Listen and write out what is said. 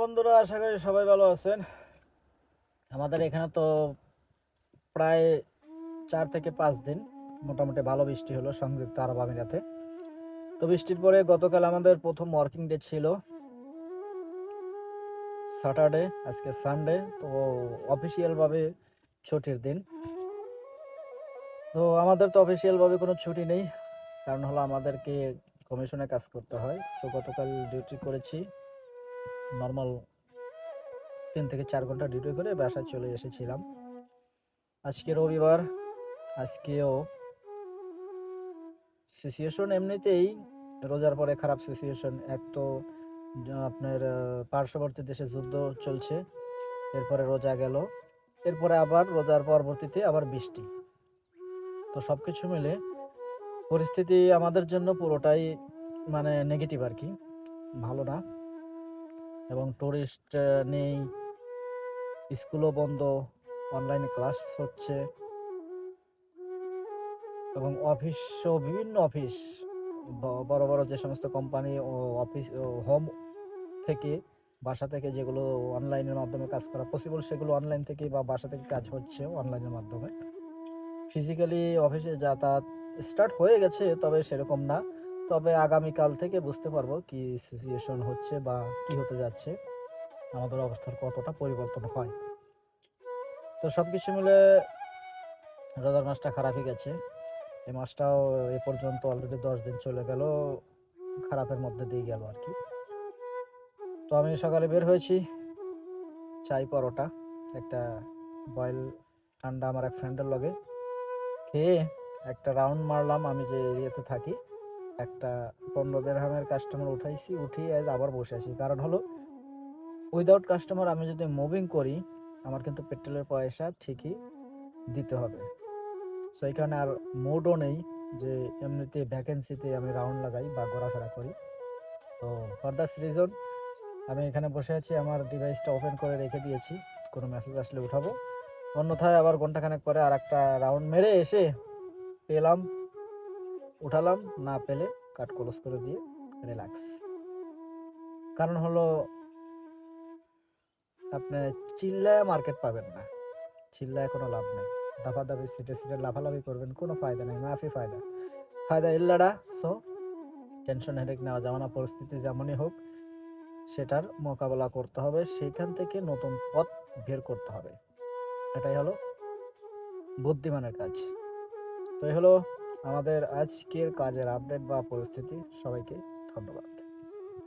বন্ধুরা, আশা করি সবাই ভালো আছেন। আমাদের এখানে তো প্রায় 4 থেকে 5 দিন মোটামুটি ভালো বৃষ্টি হলো সংযুক্ত আরব আমিরাতে। তো বৃষ্টির পরে গতকাল আমাদের প্রথম ওয়ার্কিং ডে ছিল, স্যাটারডে, আজকে সানডে। তো অফিসিয়াল ভাবে ছুটির দিন। তো আমাদের তো অফিসিয়াল ভাবে কোনো ছুটি নেই, কারণ হলো আমাদেরকে কমিশনে কাজ করতে হয়। সো গতকাল ডিউটি করেছি, নর্মাল 3 থেকে 4 ঘন্টা ডিউটি করে বাসায় চলে এসেছিলাম। আজকে রবিবার, আজকেও সিচুয়েশন এমনিতেই রোজার পরে খারাপ সিচুয়েশন। এক তো আপনার পার্শ্ববর্তী দেশে যুদ্ধ চলছে, এরপরে রোজা গেল, এরপরে আবার রোজার পরবর্তীতে আবার বৃষ্টি। তো সব কিছু মিলে পরিস্থিতি আমাদের জন্য পুরোটাই মানে নেগেটিভ আর কি, ভালো না। এবং টুরিস্ট নেই, স্কুলও বন্ধ, অনলাইনে ক্লাস হচ্ছে, এবং অফিসও বিভিন্ন অফিস, বড় বড় যে সমস্ত কোম্পানি ও অফিস ও হোম থেকে, বাসা থেকে যেগুলো অনলাইনের মাধ্যমে কাজ করা পসিবল, সেগুলো অনলাইন থেকে বা বাসা থেকে কাজ হচ্ছে অনলাইনের মাধ্যমে। ফিজিক্যালি অফিসে যাতায়াত স্টার্ট হয়ে গেছে, তবে সেরকম না। তবে আগামীকাল থেকে বুঝতে পারবো কি সিচুয়েশন হচ্ছে বা কি হতে যাচ্ছে, আমাদের অবস্থার কতটা পরিবর্তন হয়। তো সব কিছু মিলে রোজার মাসটা খারাপই গেছে। এই মাসটাও এ পর্যন্ত অলরেডি 10 দিন চলে গেল, খারাপের মধ্যে দিয়ে গেল আর কি। তো আমি সকালে বের হয়েছি, চাই পরোটা, একটা বয়েল আন্ডা আমার এক ফ্রেন্ডের লগে খেয়ে একটা রাউন্ড মারলাম। আমি যে এরিয়াতে থাকি, একটা 15 দিরহামের কাস্টমার উঠাইছি, উঠিয়ে আবার বসে আছি। কারণ হলো উইদাউট কাস্টমার আমি যদি মুভিং করি, আমার কিন্তু পেট্রোলের পয়সা ঠিকই দিতে হবে। সো এই কারণে আর মুডও নেই যে এমনিতে ভ্যাকেন্সিতে আমি রাউন্ড লাগাই বা ঘোরাফেরা করি। তো ফর দ্যাটস রিজন আমি এখানে বসে আছি, আমার ডিভাইসটা ওপেন করে রেখে দিয়েছি, কোনো মেসেজ আসলে উঠাবো। অন্যথায় আবার ঘন্টাখানেক পরে আর একটা রাউন্ড মেরে এসে পেলাম উঠালাম, না পেলে কাট ক্লোজ করে দিয়ে রিল্যাক্স। কারণ হলো আপনি চিল্লায় মার্কেট পাবেন না, চিল্লায় কোনো লাভ নেই। দাফাদাফি সিটে সিটে লাফালাফি করবেন, কোনো ফায়দা নেই, মাফি ফায়দা ফায়দা ইল্লাডা। সো টেনশন হেডেক নেওয়া যাবে না, পরিস্থিতি যেমনই হোক সেটার মোকাবেলা করতে হবে, সেইখান থেকে নতুন পথ বের করতে হবে। এটাই হলো বুদ্ধিমানের কাজ। তো এই হলো আমাদের আজকের কাজের আপডেট বা পরিস্থিতি। সবাইকে ধন্যবাদ।